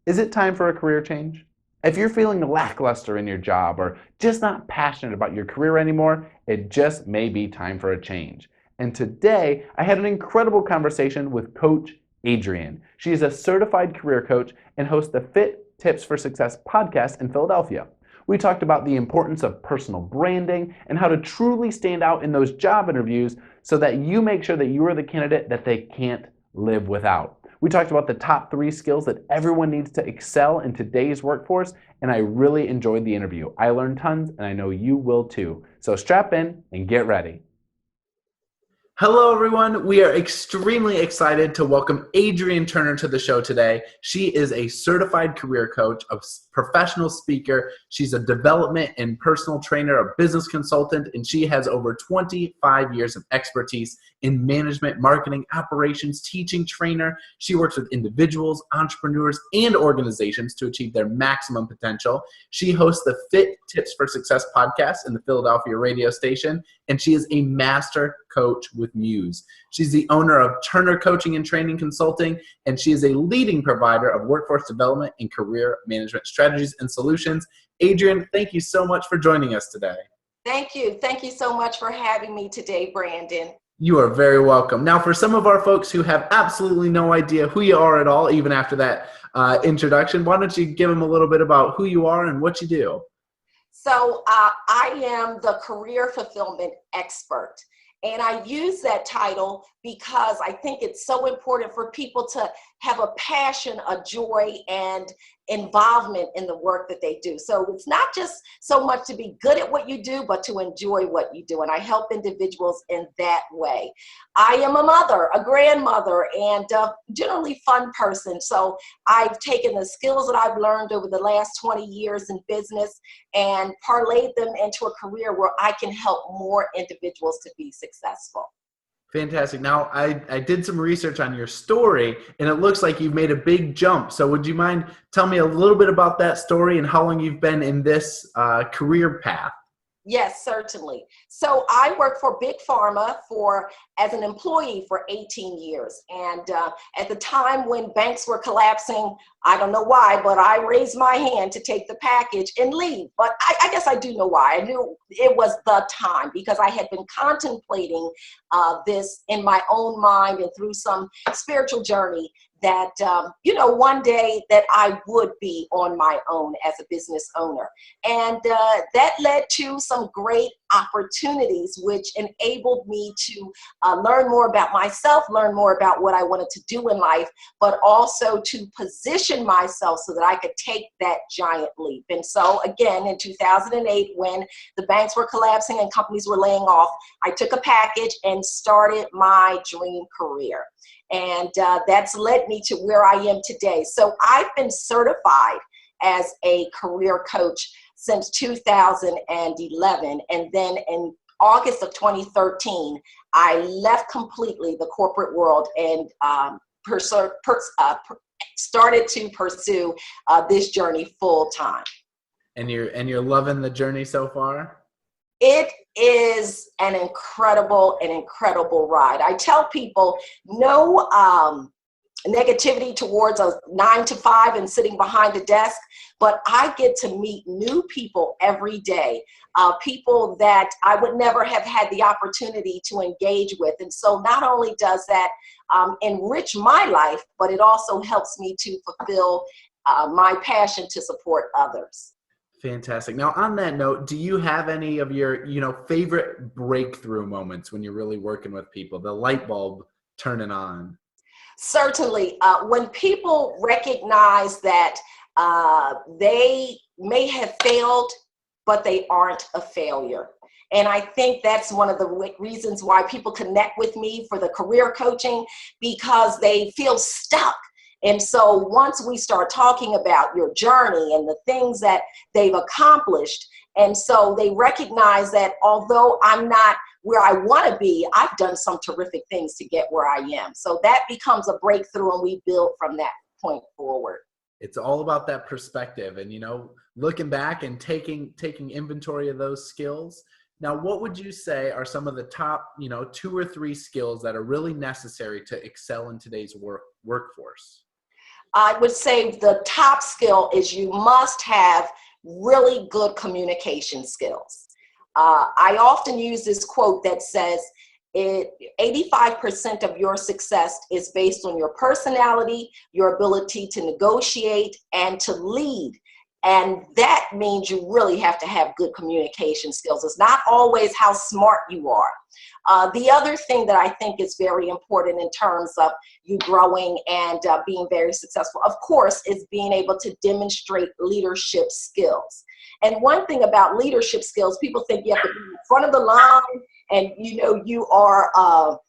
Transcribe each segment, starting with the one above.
Is it time for a career change? If you're feeling lackluster in your job or just not passionate about your career anymore, it just may be time for a change. And today, I had an incredible conversation with Coach Adrian. She is a certified career coach and hosts the Fit Tips for Success podcast in Philadelphia. We talked about the importance of personal branding and how to truly stand out in those job interviews so that you make sure that you are the candidate that they can't live without. We talked about the top 3 skills that everyone needs to excel in today's workforce, and I really enjoyed the interview. I learned tons, and I know you will too. So strap in and get ready. Hello, everyone. We are extremely excited to welcome Adrean Turner to the show today. She is a certified career coach, a professional speaker. She's a development and personal trainer, a business consultant, and she has over 25 years of expertise in management, marketing, operations, teaching, trainer. She works with individuals, entrepreneurs, and organizations to achieve their maximum potential. She hosts the Fit Tips for Success podcast in the Philadelphia radio station, and she is a master coach with Muse. She's the owner of Turner Coaching and Training Consulting, and she is a leading provider of workforce development and career management strategies and solutions. Adrian, thank you so much for joining us today. Thank you. Thank you so much for having me today, Brandon. You are very welcome. Now, for some of our folks who have absolutely no idea who you are at all, even after that introduction, why don't you give them a little bit about who you are and what you do? So I am the Career Fulfillment Expert. And I use that title because I think it's so important for people to have a passion, a joy, and involvement in the work that they do. So it's not just so much to be good at what you do, but to enjoy what you do. And I help individuals in that way. I am a mother, a grandmother, and a generally fun person. So I've taken the skills that I've learned over the last 20 years in business and parlayed them into a career where I can help more individuals to be successful. Fantastic. Now, I did some research on your story, and it looks like you've made a big jump. So would you mind telling me a little bit about that story and how long you've been in this career path? Yes, certainly. So I worked for Big Pharma as an employee for 18 years. And at the time when banks were collapsing, I don't know why, but I raised my hand to take the package and leave. But I guess I do know why. I knew it was the time because I had been contemplating this in my own mind and through some spiritual journey that, one day that I would be on my own as a business owner. And that led to some great opportunities, which enabled me to learn more about myself, learn more about what I wanted to do in life, but also to position myself so that I could take that giant leap. And so again, in 2008, when the banks were collapsing and companies were laying off, I took a package and started my dream career. And that's led me to where I am today. So I've been certified as a career coach since 2011. And then in August of 2013, I left completely the corporate world and started to pursue this journey full time. And you're loving the journey so far? It is an incredible ride. I tell people no negativity towards a 9 to 5 and sitting behind a desk, but I get to meet new people every day, people that I would never have had the opportunity to engage with. And so not only does that enrich my life, but it also helps me to fulfill my passion to support others. Fantastic. Now, on that note, do you have any of your, favorite breakthrough moments when you're really working with people, the light bulb turning on? Certainly. When people recognize that they may have failed, but they aren't a failure. And I think that's one of the reasons why people connect with me for the career coaching, because they feel stuck. And so once we start talking about your journey and the things that they've accomplished, and so they recognize that although I'm not where I want to be, I've done some terrific things to get where I am. So that becomes a breakthrough, and we build from that point forward. It's all about that perspective and, looking back and taking inventory of those skills. Now, what would you say are some of the top, 2 or 3 skills that are really necessary to excel in today's workforce? I would say the top skill is you must have really good communication skills. I often use this quote that says, 85% of your success is based on your personality, your ability to negotiate and to lead. And that means you really have to have good communication skills. It's not always how smart you are. The other thing that I think is very important in terms of you growing and being very successful, of course, is being able to demonstrate leadership skills. And one thing about leadership skills, people think you have to be in front of the line and you are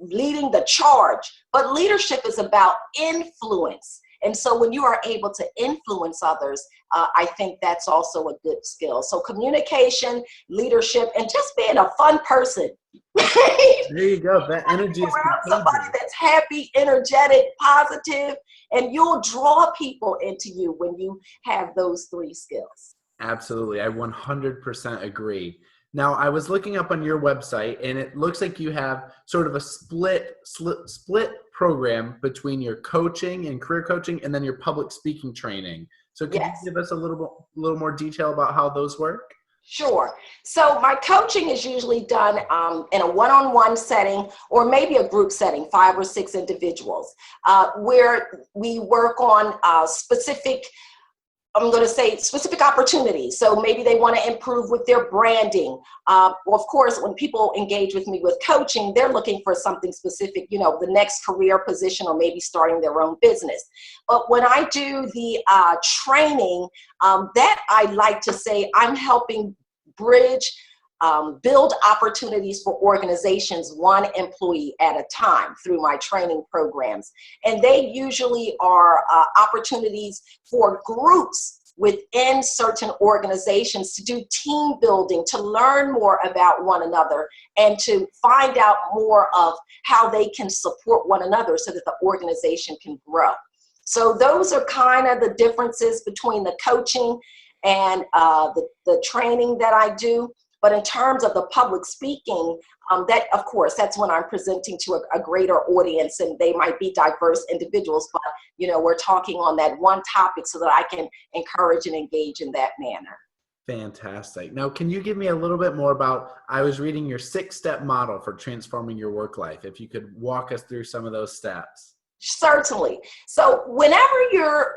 leading the charge. But leadership is about influence. And so when you are able to influence others, I think that's also a good skill. So communication, leadership, and just being a fun person. There you go. That energy is somebody that's happy, energetic, positive, and you'll draw people into you when you have those three skills. Absolutely. I 100% agree. Now, I was looking up on your website, and it looks like you have sort of a split program between your coaching and career coaching and then your public speaking training. So can you give us a little more detail about how those work? Sure. So my coaching is usually done in a one-on-one setting or maybe a group setting, 5 or 6 individuals, where we work on specific opportunities. So maybe they want to improve with their branding. Well, of course, when people engage with me with coaching, they're looking for something specific, the next career position or maybe starting their own business. But when I do the training, that I like to say I'm helping bridge, build opportunities for organizations, one employee at a time through my training programs. And they usually are opportunities for groups within certain organizations to do team building, to learn more about one another, and to find out more of how they can support one another so that the organization can grow. So those are kind of the differences between the coaching and the training that I do. But in terms of the public speaking, that, of course, that's when I'm presenting to a greater audience, and they might be diverse individuals, but, we're talking on that one topic so that I can encourage and engage in that manner. Fantastic. Now, can you give me a little bit more about, I was reading your 6-step model for transforming your work life. If you could walk us through some of those steps. Certainly. So whenever you're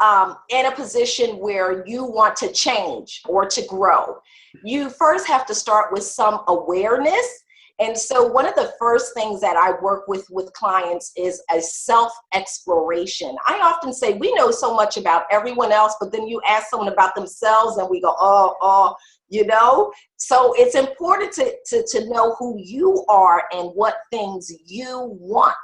in a position where you want to change or to grow, you first have to start with some awareness. And so one of the first things that I work with clients is a self-exploration. I often say we know so much about everyone else, but then you ask someone about themselves and we go, So it's important to know who you are and what things you want,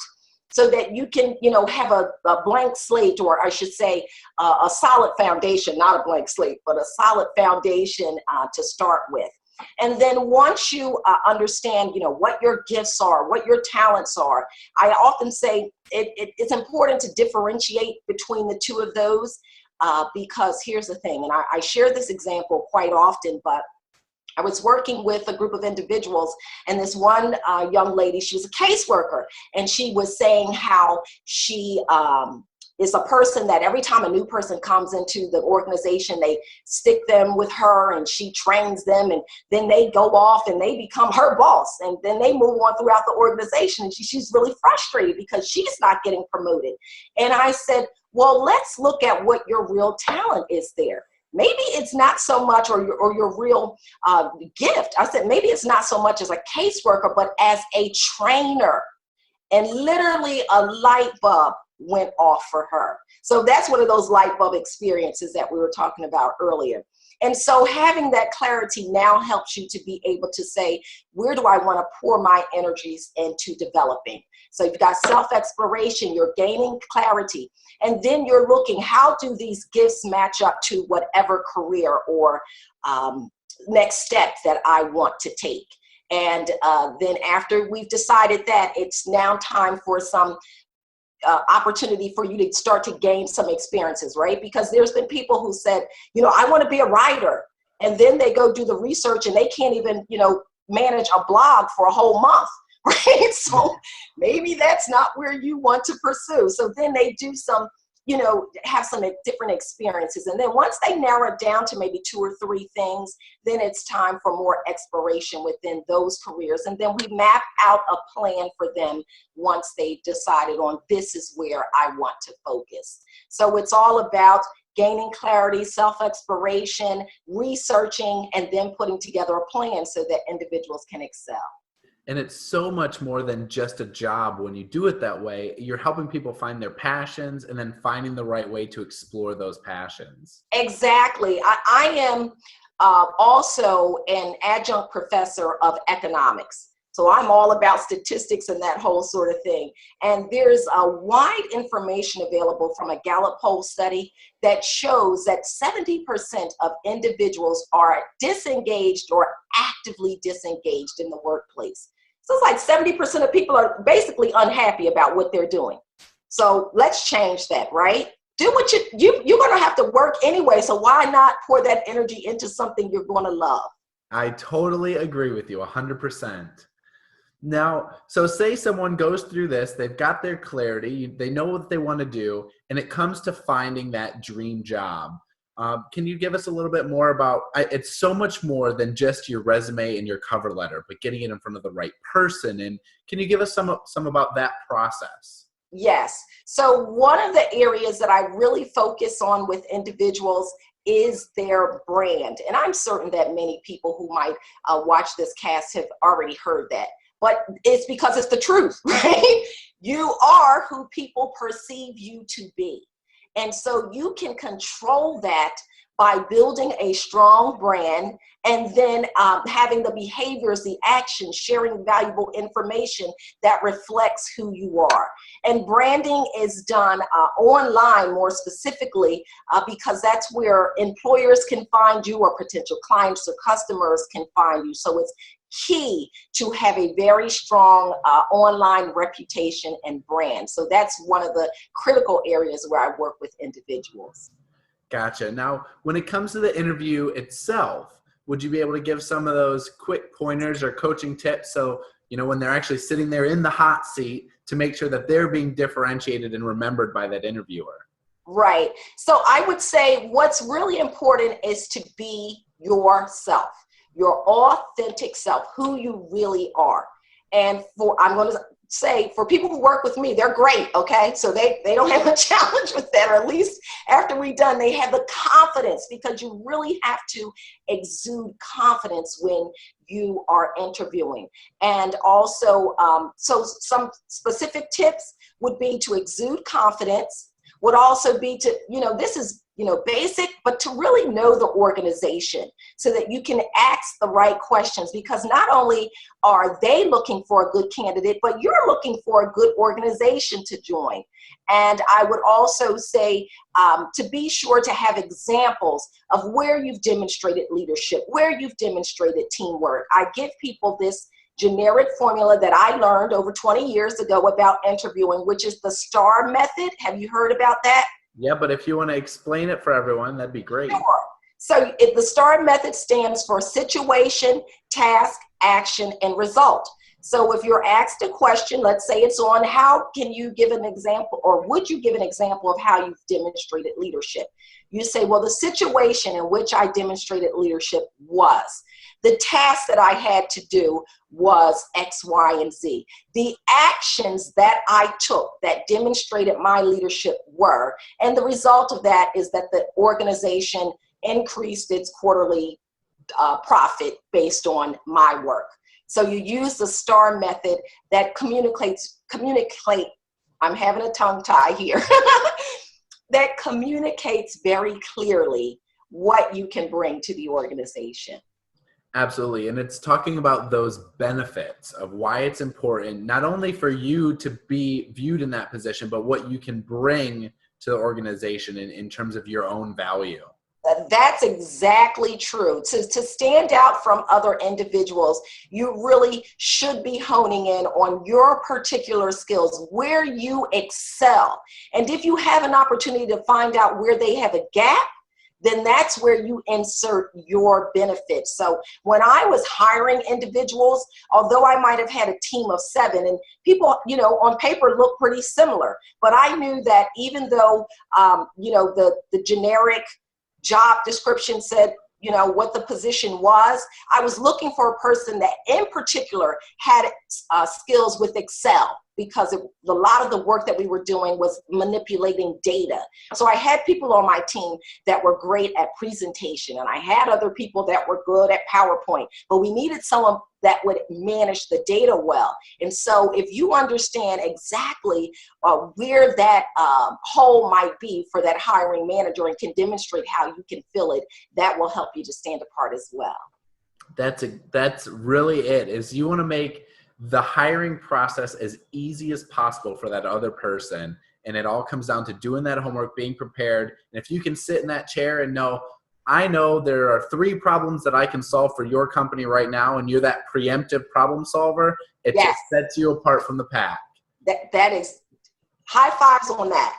so that you can, have a blank slate, or I should say a solid foundation, not a blank slate, but a solid foundation to start with. And then once you understand, what your gifts are, what your talents are, I often say it's important to differentiate between the two of those because here's the thing, and I share this example quite often, but I was working with a group of individuals, and this one young lady, she was a caseworker, and she was saying how she is a person that every time a new person comes into the organization, they stick them with her and she trains them, and then they go off and they become her boss, and then they move on throughout the organization, and she's really frustrated because she's not getting promoted. And I said, well, let's look at what your real talent is there. Maybe it's not so much, or your real gift. I said, maybe it's not so much as a caseworker, but as a trainer. And literally a light bulb went off for her. So that's one of those light bulb experiences that we were talking about earlier. And so having that clarity now helps you to be able to say, where do I want to pour my energies into developing? So you've got self-exploration, you're gaining clarity, and then you're looking, how do these gifts match up to whatever career or next step that I want to take? And then after we've decided that, it's now time for some opportunity for you to start to gain some experiences, right? Because there's been people who said, I want to be a writer. And then they go do the research and they can't even, manage a blog for a whole month, right? So maybe that's not where you want to pursue. So then they do some have some different experiences. And then once they narrow it down to maybe 2 or 3 things, then it's time for more exploration within those careers. And then we map out a plan for them once they've decided on this is where I want to focus. So it's all about gaining clarity, self-exploration, researching, and then putting together a plan so that individuals can excel. And it's so much more than just a job when you do it that way. You're helping people find their passions and then finding the right way to explore those passions. Exactly. I am also an adjunct professor of economics. So I'm all about statistics and that whole sort of thing. And there's a wide information available from a Gallup poll study that shows that 70% of individuals are disengaged or actively disengaged in the workplace. So it's like 70% of people are basically unhappy about what they're doing. So let's change that, right? Do what you're going to have to work anyway. So why not pour that energy into something you're going to love? I totally agree with you 100%. Now, so say someone goes through this, they've got their clarity, they know what they want to do, and it comes to finding that dream job. Can you give us a little bit more about, it's so much more than just your resume and your cover letter, but getting it in front of the right person. And can you give us some about that process? Yes. So one of the areas that I really focus on with individuals is their brand. And I'm certain that many people who might watch this cast have already heard that. But it's because it's the truth, right? You are who people perceive you to be. And so you can control that by building a strong brand and then having the behaviors, the actions, sharing valuable information that reflects who you are. And branding is done online more specifically because that's where employers can find you or potential clients or customers can find you. So it's key to have a very strong online reputation and brand. So that's one of the critical areas where I work with individuals. Gotcha. Now, when it comes to the interview itself, would you be able to give some of those quick pointers or coaching tips so, when they're actually sitting there in the hot seat to make sure that they're being differentiated and remembered by that interviewer? Right. So I would say what's really important is to be yourself. Your authentic self, who you really are. And I'm going to say, for people who work with me, they're great, okay? So they don't have a challenge with that, or at least after we're done, they have the confidence, because you really have to exude confidence when you are interviewing. And also, so some specific tips would be to exude confidence, would also be to, this is, basic, but to really know the organization so that you can ask the right questions, because not only are they looking for a good candidate, but you're looking for a good organization to join. And I would also say to be sure to have examples of where you've demonstrated leadership, where you've demonstrated teamwork. I give people this generic formula that I learned over 20 years ago about interviewing, which is the STAR method. Have you heard about that? Yeah, but if you want to explain it for everyone, that'd be great. Sure. So the STAR method stands for situation, task, action, and result. So if you're asked a question, let's say it's on how can you give an example, or would you give an example of how you've demonstrated leadership? You say, well, the situation in which I demonstrated leadership was. The task that I had to do was X, Y, and Z. The actions that I took that demonstrated my leadership were, and the result of that is that the organization increased its quarterly profit based on my work. So you use the STAR method that communicate, I'm having a tongue tie here, that communicates very clearly what you can bring to the organization. Absolutely. And it's talking about those benefits of why it's important, not only for you to be viewed in that position, but what you can bring to the organization in terms of your own value. That's exactly true. To stand out from other individuals, you really should be honing in on your particular skills, where you excel. And if you have an opportunity to find out where they have a gap, then that's where you insert your benefits. So when I was hiring individuals, although I might have had a team of 7, and people, on paper look pretty similar, but I knew that even though, the generic job description said, what the position was, I was looking for a person that in particular had skills with Excel, because a lot of the work that we were doing was manipulating data. So I had people on my team that were great at presentation, and I had other people that were good at PowerPoint, but we needed someone that would manage the data well. And so if you understand exactly where that hole might be for that hiring manager and can demonstrate how you can fill it, that will help you to stand apart as well. That's really it, is you want to make the hiring process as easy as possible for that other person. And it all comes down to doing that homework, being prepared. And if you can sit in that chair and know, I know there are 3 problems that I can solve for your company right now, and you're that preemptive problem solver, it Yes. just sets you apart from the pack. That is high fives on that.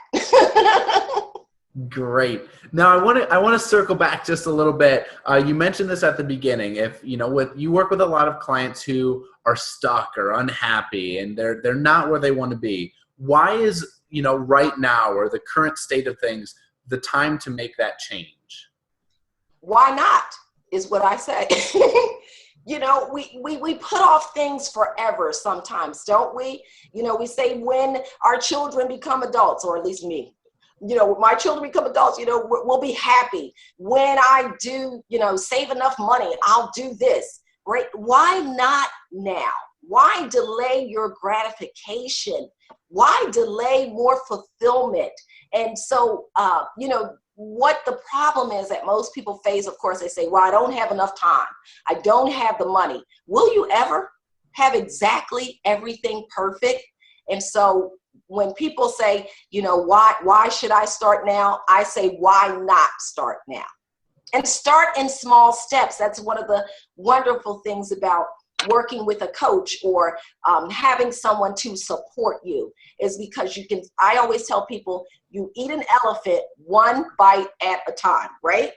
Great. Now I want to circle back just a little bit. You mentioned this at the beginning. If you work with a lot of clients who are stuck or unhappy and they're not where they want to be. Why is right now, or the current state of things, the time to make that change? Why not is what I say. We put off things forever sometimes, don't we? We say when our children become adults, or at least me. My children become adults, we'll be happy. When I do, save enough money, I'll do this, right? Why not now? Why delay your gratification? Why delay more fulfillment? And so, what the problem is that most people face, of course, they say, well, I don't have enough time. I don't have the money. Will you ever have exactly everything perfect? And so when people say, why should I start now? I say, why not start now? And start in small steps. That's one of the wonderful things about working with a coach or having someone to support you, is because I always tell people, you eat an elephant one bite at a time, right?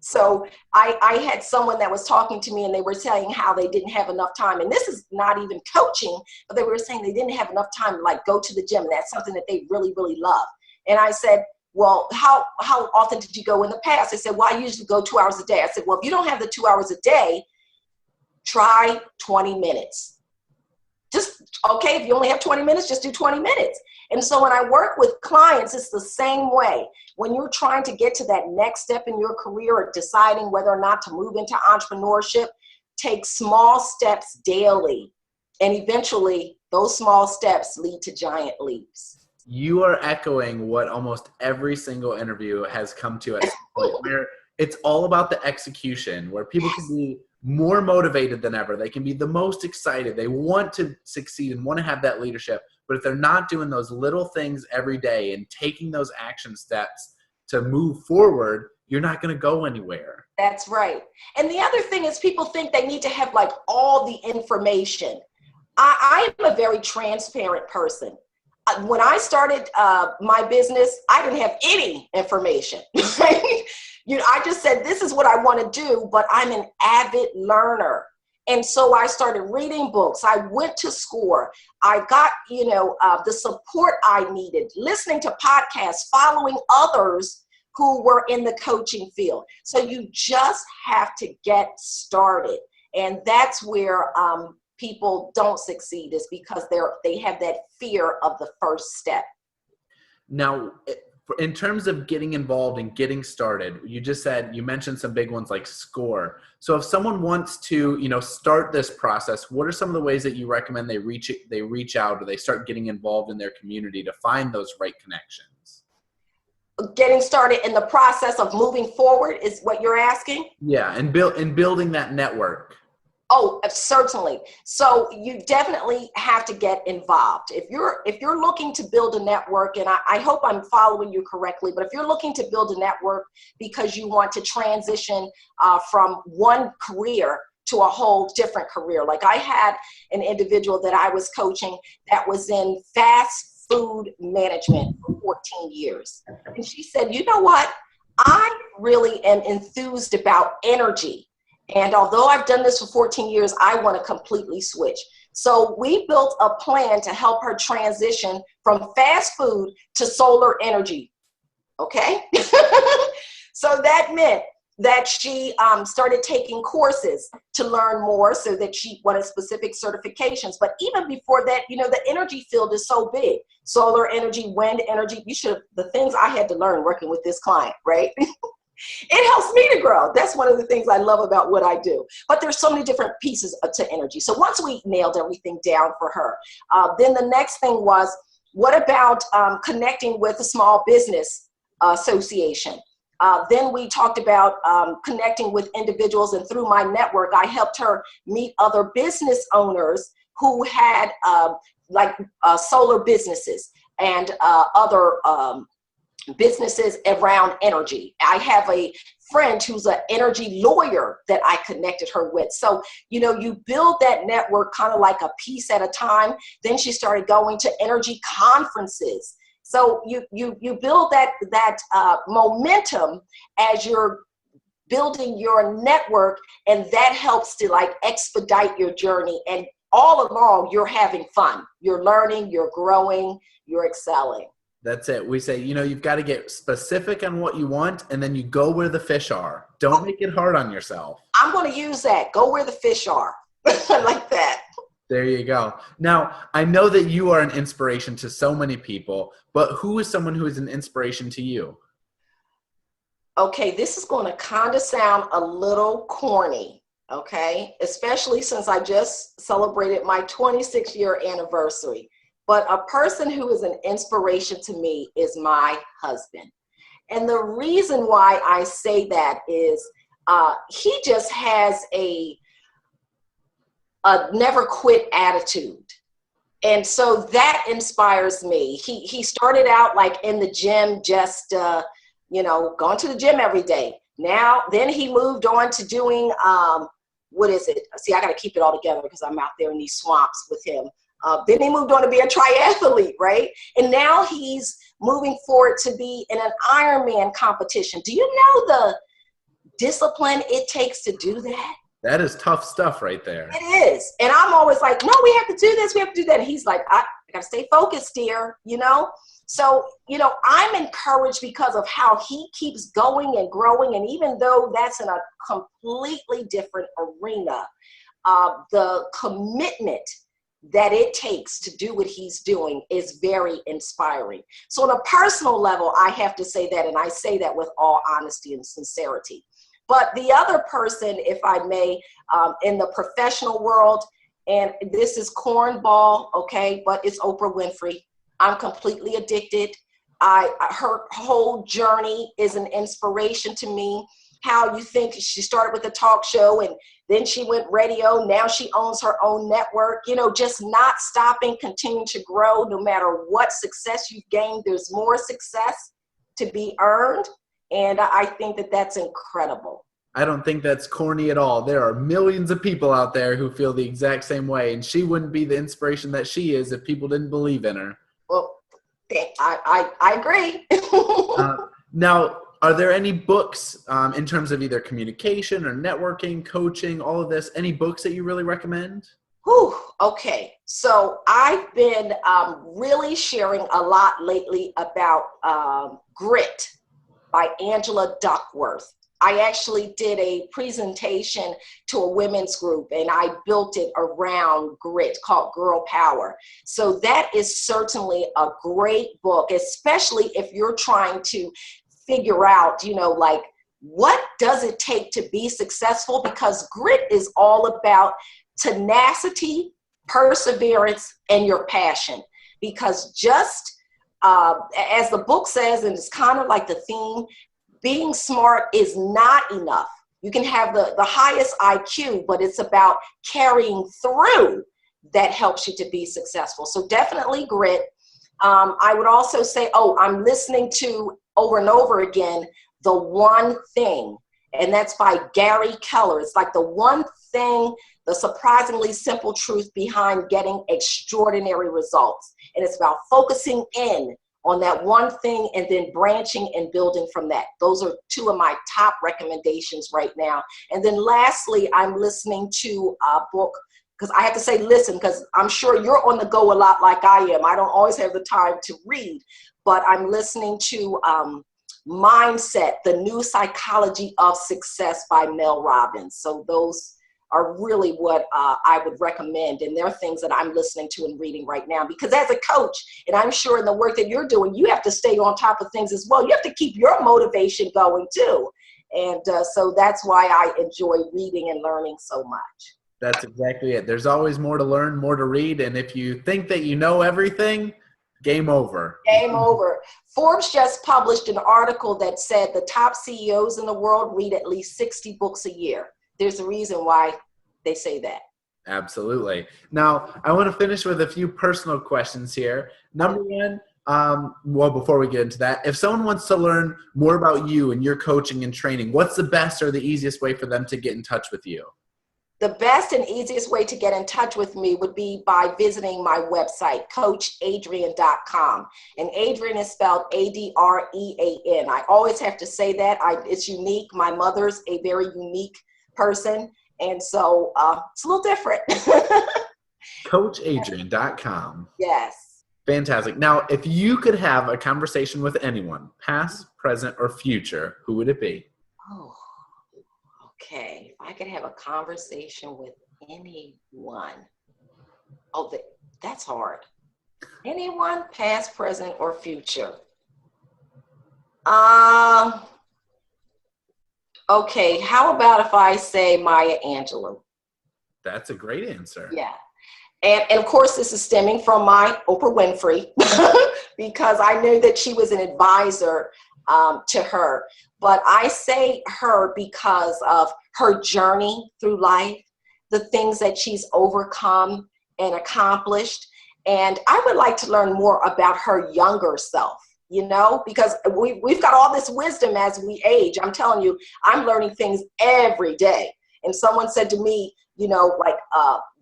So I had someone that was talking to me, and they were saying how they didn't have enough time. And this is not even coaching, but they were saying they didn't have enough time to go to the gym. And that's something that they really, really love. And I said, well, how often did you go in the past? They said, well, I usually go 2 hours a day. I said, well, if you don't have the 2 hours a day, try 20 minutes. If you only have 20 minutes, just do 20 minutes. And so when I work with clients, it's the same way. When you're trying to get to that next step in your career, or deciding whether or not to move into entrepreneurship, take small steps daily. And eventually, those small steps lead to giant leaps. You are echoing what almost every single interview has come to at some point, where it's all about the execution, where people can be more motivated than ever. They can be the most excited. They want to succeed and want to have that leadership. But if they're not doing those little things every day and taking those action steps to move forward, you're not going to go anywhere. That's right. And the other thing is, people think they need to have all the information. I am a very transparent person. When I started my business, I didn't have any information. I just said, this is what I want to do, but I'm an avid learner. And so I started reading books. I went to school. I got, the support I needed, listening to podcasts, following others who were in the coaching field. So you just have to get started. And that's where people don't succeed, is because they have that fear of the first step. Now, in terms of getting involved and getting started, you mentioned some big ones like SCORE. So if someone wants to, start this process, what are some of the ways that you recommend they reach out, or they start getting involved in their community to find those right connections? Getting started in the process of moving forward is what you're asking? Yeah, and building that network. Oh, certainly. So you definitely have to get involved. If you're looking to build a network, and I hope I'm following you correctly, but if you're looking to build a network because you want to transition from one career to a whole different career. Like I had an individual that I was coaching that was in fast food management for 14 years. And she said, you know what? I really am enthused about energy. And although I've done this for 14 years, I want to completely switch. So we built a plan to help her transition from fast food to solar energy. Okay. So that meant that she started taking courses to learn more so that she wanted specific certifications. But even before that, you know, the energy field is so big. Solar energy, wind energy, the things I had to learn working with this client, right? It helps me to grow. That's one of the things I love about what I do. But there's so many different pieces to energy. So once we nailed everything down for her, then the next thing was, what about connecting with a small business association? Then we talked about connecting with individuals, and through my network, I helped her meet other business owners who had solar businesses and other businesses around energy. I have a friend who's an energy lawyer that I connected her with. So, you know, you build that network kind of like a piece at a time. Then she started going to energy conferences. So you build that momentum as you're building your network, and that helps to like expedite your journey. And all along, you're having fun. You're learning, you're growing, you're excelling. That's it. We say, you know, you've got to get specific on what you want, and then you go where the fish are. Don't make it hard on yourself. I'm going to use that. Go where the fish are. Like that. There you go. Now, I know that you are an inspiration to so many people, but who is someone who is an inspiration to you? Okay, this is going to kind of sound a little corny, okay? Especially since I just celebrated my 26-year anniversary. But a person who is an inspiration to me is my husband. And the reason why I say that is he just has a never quit attitude. And so that inspires me. He started out like in the gym, just, going to the gym every day. Then he moved on to doing, what is it? See, I got to keep it all together because I'm out there in these swamps with him. Then he moved on to be a triathlete, right? And now he's moving forward to be in an Ironman competition. Do you know the discipline it takes to do that? That is tough stuff right there. It is. And I'm always like, no, we have to do this. We have to do that. And he's like, I got to stay focused, dear, you know? So, I'm encouraged because of how he keeps going and growing. And even though that's in a completely different arena, the commitment that it takes to do what he's doing is very inspiring. So on a personal level, I have to say that, and I say that with all honesty and sincerity. But the other person, if I may, in the professional world, and this is cornball, okay, but it's Oprah Winfrey. I'm completely addicted. Her whole journey is an inspiration to me. How you think she started with a talk show and then she went radio. Now she owns her own network, just not stopping, continuing to grow no matter what success you've gained. There's more success to be earned. And I think that that's incredible. I don't think that's corny at all. There are millions of people out there who feel the exact same way. And she wouldn't be the inspiration that she is if people didn't believe in her. Well, I agree. Now, are there any books in terms of either communication or networking, coaching, all of this, any books that you really recommend? Whew, okay. So I've been really sharing a lot lately about Grit by Angela Duckworth. I actually did a presentation to a women's group and I built it around grit called Girl Power. So that is certainly a great book, especially if you're trying to figure out, what does it take to be successful? Because grit is all about tenacity, perseverance, and your passion. Because just as the book says, and it's kind of like the theme, being smart is not enough. You can have the highest IQ, but it's about carrying through that helps you to be successful. So definitely grit. I would also say, I'm listening to over and over again, The One Thing, and that's by Gary Keller. It's like the one thing, the surprisingly simple truth behind getting extraordinary results. And it's about focusing in on that one thing and then branching and building from that. Those are two of my top recommendations right now. And then lastly, I'm listening to a book, because I have to say listen, because I'm sure you're on the go a lot like I am. I don't always have the time to read, but I'm listening to Mindset, The New Psychology of Success by Mel Robbins. So those are really what I would recommend. And they're things that I'm listening to and reading right now, because as a coach, and I'm sure in the work that you're doing, you have to stay on top of things as well. You have to keep your motivation going too. And so that's why I enjoy reading and learning so much. That's exactly it. There's always more to learn, more to read. And if you think that you know everything, game over. Game over. Forbes just published an article that said the top CEOs in the world read at least 60 books a year. There's a reason why they say that. Absolutely. Now, I want to finish with a few personal questions here. Number one, well, before we get into that, if someone wants to learn more about you and your coaching and training, what's the best or the easiest way for them to get in touch with you? The best and easiest way to get in touch with me would be by visiting my website, coachadrean.com. And Adrian is spelled Adrean. I always have to say that. It's unique. My mother's a very unique person, and so it's a little different. coachadrean.com. Yes. Fantastic. Now, if you could have a conversation with anyone, past, present, or future, who would it be? Oh, okay. If I could have a conversation with anyone. Oh, that's hard. Anyone, past, present, or future. Okay, how about if I say Maya Angelou? That's a great answer. Yeah. And of course, this is stemming from my Oprah Winfrey, because I knew that she was an advisor to her. But I say her because of her journey through life, the things that she's overcome and accomplished. And I would like to learn more about her younger self, you know, because we've got all this wisdom as we age. I'm telling you, I'm learning things every day. And someone said to me, you know, like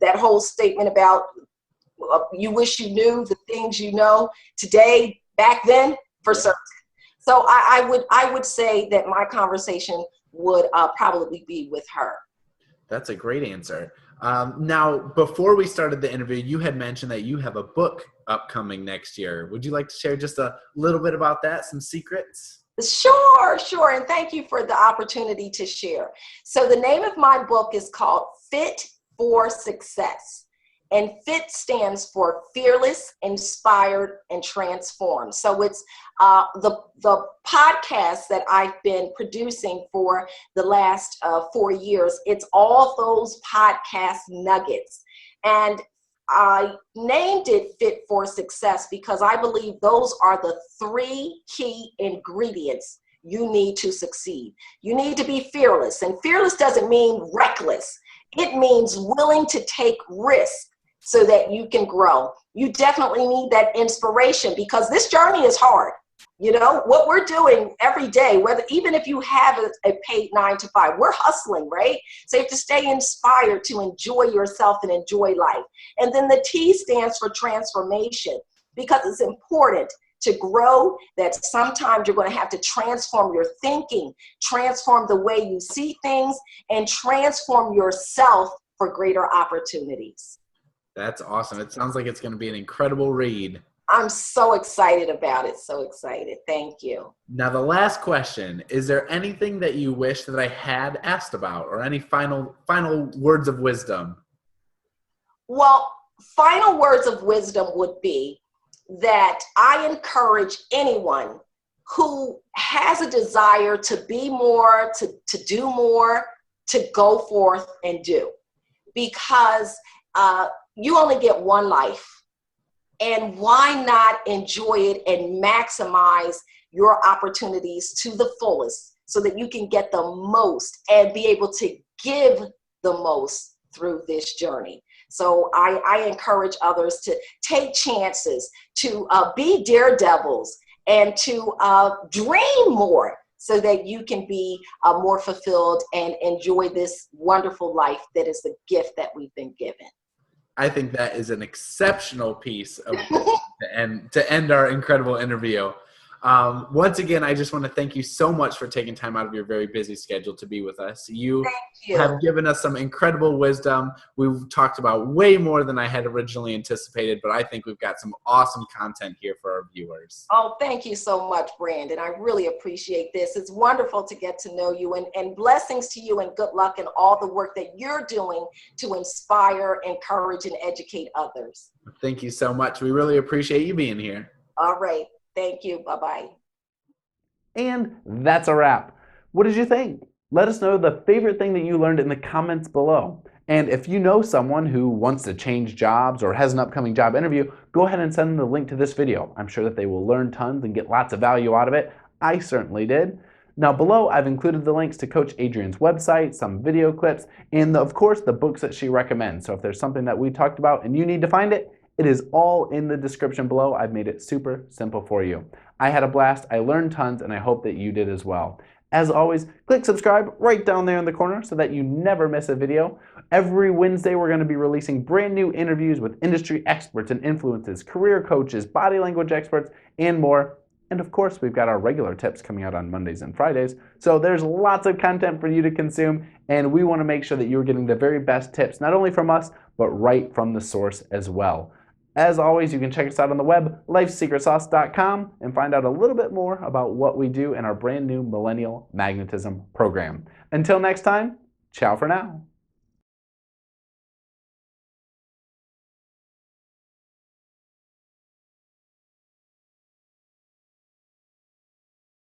that whole statement about you wish you knew the things you know today, back then, for certain. So I would say that my conversation would probably be with her. That's a great answer. Now, before we started the interview, you had mentioned that you have a book upcoming next year. Would you like to share just a little bit about that, some secrets? Sure. And thank you for the opportunity to share. So the name of my book is called Fit for Success. And FIT stands for Fearless, Inspired, and Transformed. So it's the podcast that I've been producing for the last 4 years. It's all those podcast nuggets. And I named it Fit for Success because I believe those are the 3 key ingredients you need to succeed. You need to be fearless. And fearless doesn't mean reckless. It means willing to take risks so that you can grow. You definitely need that inspiration because this journey is hard. You know, what we're doing every day, whether even if you have a paid 9 to 5, we're hustling, right? So you have to stay inspired to enjoy yourself and enjoy life. And then the T stands for transformation because it's important to grow, that sometimes you're going to have to transform your thinking, transform the way you see things, and transform yourself for greater opportunities. That's awesome. It sounds like it's going to be an incredible read. I'm so excited about it. So excited. Thank you. Now, the last question, is there anything that you wish that I had asked about or any final words of wisdom? Well, final words of wisdom would be that I encourage anyone who has a desire to be more, to do more, to go forth and do. Because you only get one life. And why not enjoy it and maximize your opportunities to the fullest so that you can get the most and be able to give the most through this journey. So I encourage others to take chances, to be daredevils, and to dream more so that you can be more fulfilled and enjoy this wonderful life that is the gift that we've been given. I think that is an exceptional piece of to end our incredible interview. Once again, I just want to thank you so much for taking time out of your very busy schedule to be with us. You have given us some incredible wisdom. We've talked about way more than I had originally anticipated, but I think we've got some awesome content here for our viewers. Oh, thank you so much, Brandon. I really appreciate this. It's wonderful to get to know you, and blessings to you, and good luck in all the work that you're doing to inspire, encourage, and educate others. Thank you so much. We really appreciate you being here. All right. Thank you. Bye-bye. And that's a wrap. What did you think? Let us know the favorite thing that you learned in the comments below. And if you know someone who wants to change jobs or has an upcoming job interview, go ahead and send them the link to this video. I'm sure that they will learn tons and get lots of value out of it. I certainly did. Now below, I've included the links to Coach Adrian's website, some video clips, and of course the books that she recommends. So if there's something that we talked about and you need to find it, it is all in the description below. I've made it super simple for you. I had a blast, I learned tons, and I hope that you did as well. As always, click subscribe right down there in the corner so that you never miss a video. Every Wednesday, we're going to be releasing brand new interviews with industry experts and influencers, career coaches, body language experts, and more. And of course, we've got our regular tips coming out on Mondays and Fridays. So there's lots of content for you to consume, and we want to make sure that you're getting the very best tips, not only from us, but right from the source as well. As always, you can check us out on the web, lifesecretsauce.com, and find out a little bit more about what we do in our brand new Millennial Magnetism program. Until next time, ciao for now.